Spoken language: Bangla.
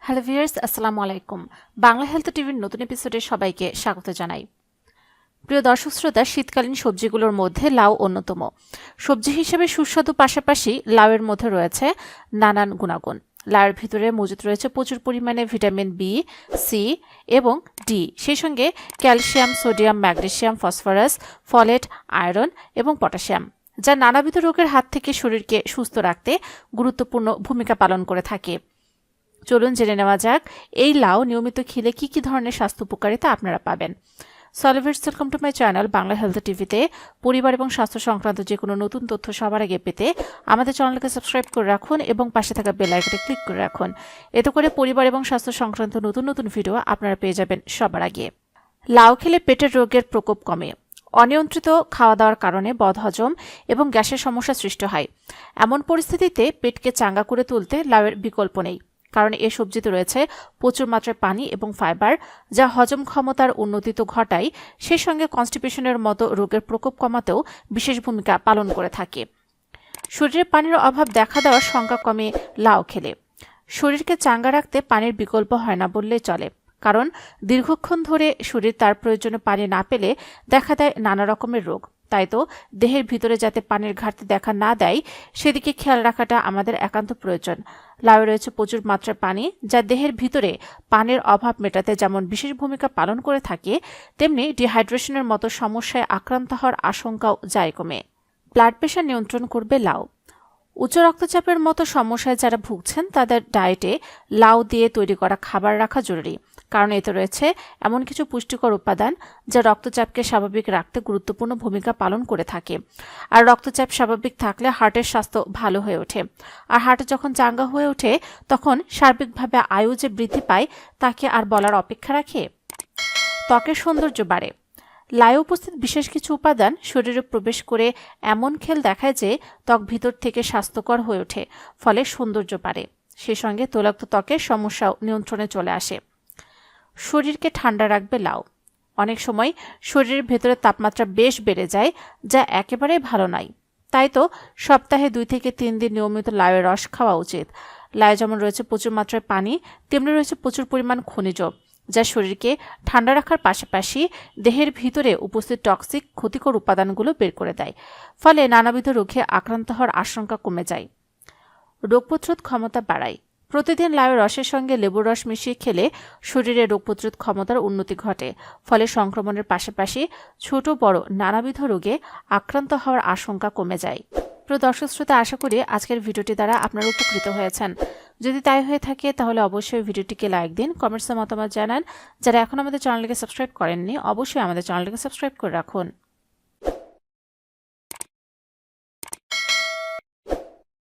হ্যালো ভিউয়ার্স, আসসালামু আলাইকুম। বাংলা হেলথ টিভির নতুন এপিসোডে সবাইকে স্বাগত জানাই। প্রিয় দর্শক শ্রোতা, শীতকালীন সবজিগুলোর মধ্যে লাউ অন্যতম। সবজি হিসেবে সুস্বাদু, পাশাপাশি লাউয়ের মধ্যে রয়েছে নানান গুণাগুণ। লাউয়ের ভিতরে মজুদ রয়েছে প্রচুর পরিমাণে ভিটামিন বি, সি এবং ডি, সেই সঙ্গে calcium, sodium, magnesium, phosphorus, folate, iron এবং পটাশিয়াম, যা নানাবিধ রোগের হাত থেকে শরীরকে সুস্থ রাখতে গুরুত্বপূর্ণ ভূমিকা পালন করে থাকে। চলুন জেনে নেওয়া যাক এই লাউ নিয়মিত খেলে কি কি ধরনের স্বাস্থ্য উপকারিতা আপনারা পাবেন। সলিভার্স, welcome to my channel Bangla health টিভিতে পরিবার এবং স্বাস্থ্য সংক্রান্ত যে কোনো নতুন তথ্য সবার আগে পেতে আমাদের চ্যানেলকে সাবস্ক্রাইব করে রাখুন এবং পাশে থাকা বেল আইকনে ক্লিক করে রাখুন। এতে করে পরিবার এবং স্বাস্থ্য সংক্রান্ত নতুন নতুন ভিডিও আপনারা পেয়ে যাবেন সবার আগে। লাউ খেলে পেটের রোগের প্রকোপ কমে। অনিয়ন্ত্রিত খাওয়া দাওয়ার কারণে বদহজম এবং গ্যাসের সমস্যা সৃষ্টি হয়। এমন পরিস্থিতিতে পেটকে চাঙ্গা করে তুলতে লাউয়ের বিকল্প নেই, কারণ এ সবজিতে রয়েছে প্রচুর মাত্রায় পানি এবং ফাইবার, যা হজম ক্ষমতার উন্নতি তো ঘটায়, সেই সঙ্গে কনস্টিপেশনের মতো রোগের প্রকোপ কমাতেও বিশেষ ভূমিকা পালন করে থাকে। শরীরে পানির অভাব দেখা দেওয়ার শঙ্কা কমে লাউ খেলে। শরীরকে চাঙ্গা রাখতে পানির বিকল্প হয় না বললেই চলে, কারণ দীর্ঘক্ষণ ধরে শরীর তার প্রয়োজনে পানি না পেলে দেখা দেয় নানা রকমের রোগ। তাই তো দেহের ভিতরে যাতে পানির ঘাটতি দেখা না দেয় সেদিকে খেয়াল রাখাটা আমাদের একান্ত প্রয়োজন। লাউয়ে রয়েছে প্রচুর মাত্রায় পানি, যা দেহের ভিতরে পানির অভাব মেটাতে যেমন বিশেষ ভূমিকা পালন করে থাকে, তেমনি ডিহাইড্রেশনের মতো সমস্যায় আক্রান্ত হওয়ার আশঙ্কাও যায় কমে। ব্লাড প্রেশার নিয়ন্ত্রণ করবে লাউ। উচ্চ রক্তচাপের মতো সমস্যায় যারা ভুগছেন তাদের ডায়েটে লাউ দিয়ে তৈরি করা খাবার রাখা জরুরি, কারণ এতে রয়েছে এমন কিছু পুষ্টিকর উপাদান যা রক্তচাপকে স্বাভাবিক রাখতে গুরুত্বপূর্ণ ভূমিকা পালন করে থাকে। আর রক্তচাপ স্বাভাবিক থাকলে হার্টের স্বাস্থ্য ভালো হয়ে ওঠে, আর হার্ট যখন চাঙ্গা হয়ে ওঠে তখন সার্বিকভাবে আয়ু যে বৃদ্ধি পায় তাকে আর বলার অপেক্ষা রাখে। ত্বকের সৌন্দর্য বাড়ে। লাউয়ে উপস্থিত বিশেষ কিছু উপাদান শরীরে প্রবেশ করে এমন খেল দেখায় যে ত্বক ভিতর থেকে স্বাস্থ্যকর হয়ে ওঠে, ফলে সৌন্দর্য বাড়ে। সেই সঙ্গে তৈলাক্ত ত্বকের সমস্যাও নিয়ন্ত্রণে চলে আসে। শরীরকে ঠান্ডা রাখবে লাউ। অনেক সময় শরীরের ভেতরে তাপমাত্রা বেশ বেড়ে যায়, যা একেবারেই ভালো নয়। তাই তো সপ্তাহে 2 থেকে 3 দিন নিয়মিত লাউয়ের রস খাওয়া উচিত। লাউয়ে যেমন রয়েছে প্রচুর মাত্রায় পানি, তেমনি রয়েছে প্রচুর পরিমাণ খনিজ, যা শরীরকে ঠান্ডা রাখার পাশাপাশি দেহের ভিতরে উপস্থিত টক্সিক ক্ষতিকর উপাদানগুলো বের করে দেয়, ফলে নানাবিধ রোগে আক্রান্ত হওয়ার আশঙ্কা কমে যায়। রোগ প্রতিরোধ ক্ষমতা বাড়ায়। প্রতিদিন লাউয়ের রসের সঙ্গে লেবুর রস মিশিয়ে খেলে শরীরে রোগ প্রতিরোধ ক্ষমতার উন্নতি ঘটে, ফলে সংক্রমণের পাশাপাশি ছোট বড় নানাবিধ রোগে আক্রান্ত হওয়ার আশঙ্কা কমে যায়। প্রিয় দর্শক শ্রোতা, আশা করি আজকের ভিডিওটি দ্বারা আপনারা উপকৃত হয়েছেন। যদি তাই হয়ে থাকে তাহলে অবশ্যই ভিডিওটিকে লাইক দিন, কমেন্টসে মতামত জানান। যারা এখন আমাদের চ্যানেলটিকে সাবস্ক্রাইব করেননি অবশ্যই আমাদের চ্যানেলটিকে সাবস্ক্রাইব করে রাখুন।